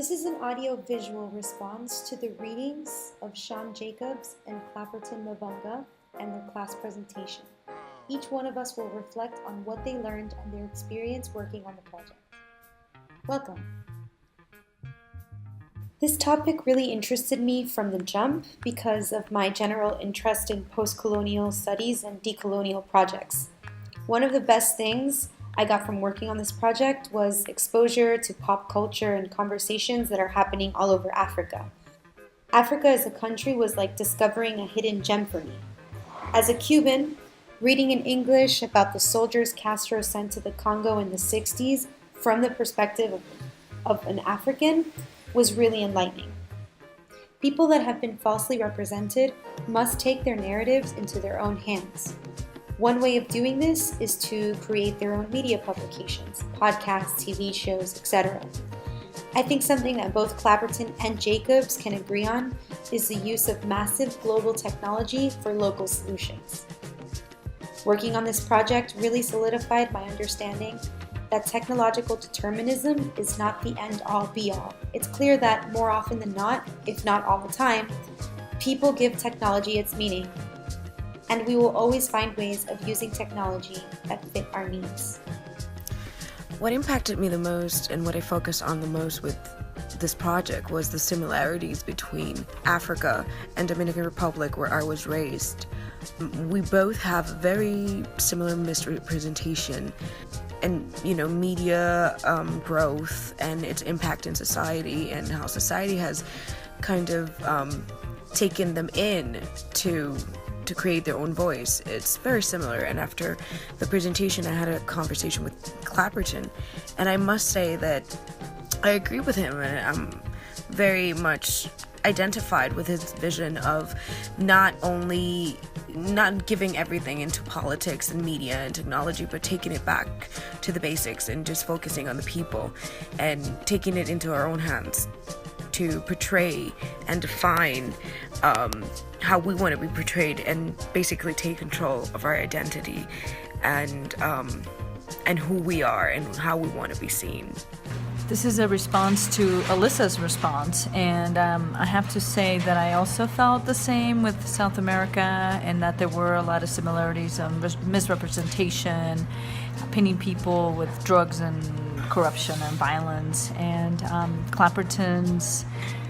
This is an audio-visual response to the readings of Sean Jacobs and Clapperton Mavunga and their class presentation. Each one of us will reflect on what they learned and their experience working on the project. Welcome. This topic really interested me from the jump because of my general interest in post-colonial studies and decolonial projects. One of the best things I got from working on this project was exposure to pop culture and conversations that are happening all over Africa. Africa as a country was like discovering a hidden gem for me. As a Cuban, reading in English about the soldiers Castro sent to the Congo in the 60s from the perspective of an African was really enlightening. People that have been falsely represented must take their narratives into their own hands. One way of doing this is to create their own media publications, podcasts, TV shows, etc. I think something that both Clapperton and Jacobs can agree on is the use of massive global technology for local solutions. Working on this project really solidified my understanding that technological determinism is not the end-all be-all. It's clear that more often than not, if not all the time, people give technology its meaning, and we will always find ways of using technology that fit our needs. What impacted me the most and what I focused on the most with this project was the similarities between Africa and Dominican Republic, where I was raised. We both have very similar misrepresentation and media growth and its impact in society, and how society has kind of taken them in to create their own voice. It's very similar. And after the presentation, I had a conversation with Clapperton, and I must say that I agree with him, and I'm very much identified with his vision of not giving everything into politics and media and technology, but taking it back to the basics and just focusing on the people and taking it into our own hands to portray and define how we want to be portrayed, and basically take control of our identity and who we are and how we want to be seen. This is a response to Alyssa's response, and I have to say that I also felt the same with South America, and that there were a lot of similarities of misrepresentation, pinning people with drugs and corruption and violence, and Clapperton's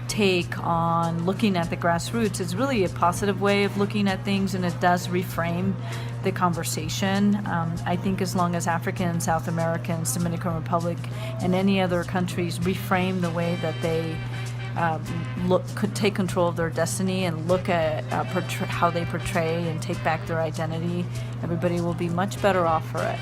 take on looking at the grassroots is really a positive way of looking at things, and it does reframe the conversation. I think as long as Africans, South Americans, Dominican Republic, and any other countries reframe the way that they could take control of their destiny and look at how they portray and take back their identity, everybody will be much better off for it.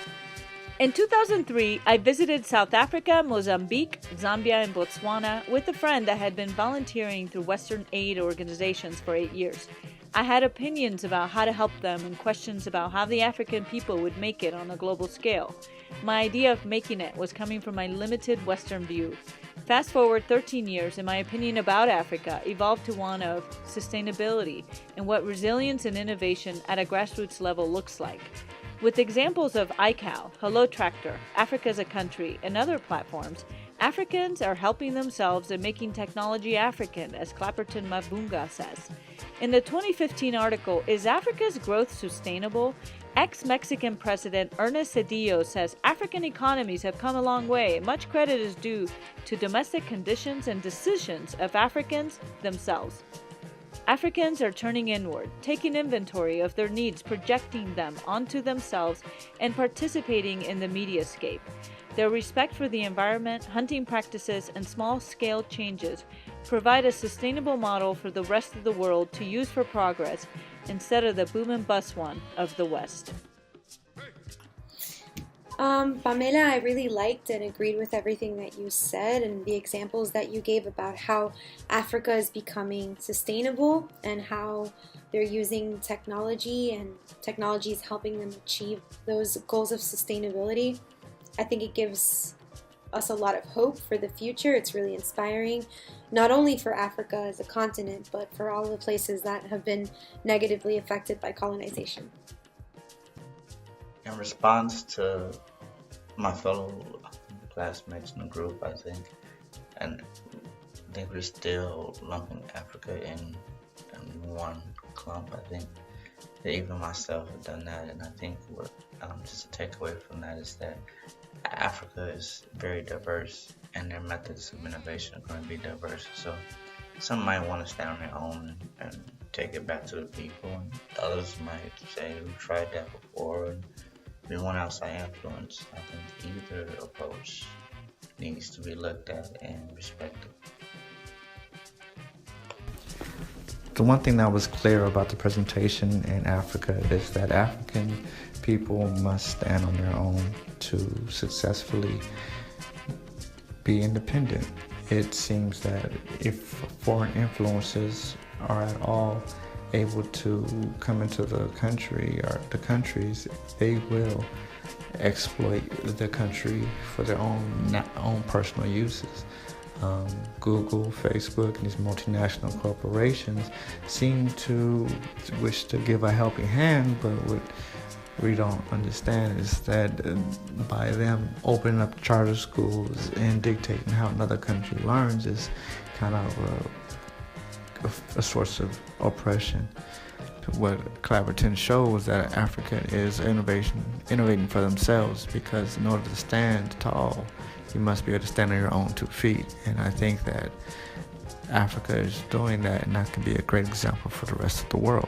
In 2003, I visited South Africa, Mozambique, Zambia, and Botswana with a friend that had been volunteering through Western aid organizations for 8 years. I had opinions about how to help them and questions about how the African people would make it on a global scale. My idea of making it was coming from my limited Western view. Fast forward 13 years, and my opinion about Africa evolved to one of sustainability and what resilience and innovation at a grassroots level looks like. With examples of iCal, Hello Tractor, Africa as a Country, and other platforms, Africans are helping themselves and making technology African, as Clapperton Mavunga says. In the 2015 article, Is Africa's Growth Sustainable?, ex-Mexican President Ernest Cedillo says African economies have come a long way. Much credit is due to domestic conditions and decisions of Africans themselves. Africans are turning inward, taking inventory of their needs, projecting them onto themselves, and participating in the mediascape. Their respect for the environment, hunting practices, and small-scale changes provide a sustainable model for the rest of the world to use for progress instead of the boom and bust one of the West. Pamela, I really liked and agreed with everything that you said and the examples that you gave about how Africa is becoming sustainable and how they're using technology, and technology is helping them achieve those goals of sustainability. I think it gives us a lot of hope for the future. It's really inspiring, not only for Africa as a continent, but for all the places that have been negatively affected by colonization. In response to my fellow classmates in the group, I think, and I think we're still lumping Africa in one clump. I think that even myself have done that, and I think what just a takeaway from that is that Africa is very diverse, and their methods of innovation are going to be diverse. So some might want to stand on their own and take it back to the people, and others might say we tried that before and we want outside influence. I think either approach needs to be looked at and respected. The one thing that was clear about the presentation in Africa is that African people must stand on their own to successfully be independent. It seems that if foreign influences are at all able to come into the country or the countries, they will exploit the country for their own personal uses. Google, Facebook, and these multinational corporations seem to wish to give a helping hand, but what we don't understand is that by them opening up charter schools and dictating how another country learns is kind of a source of oppression. What Clapperton showed was that Africa is innovating for themselves, because in order to stand tall, you must be able to stand on your own 2 feet. And I think that Africa is doing that, and that can be a great example for the rest of the world.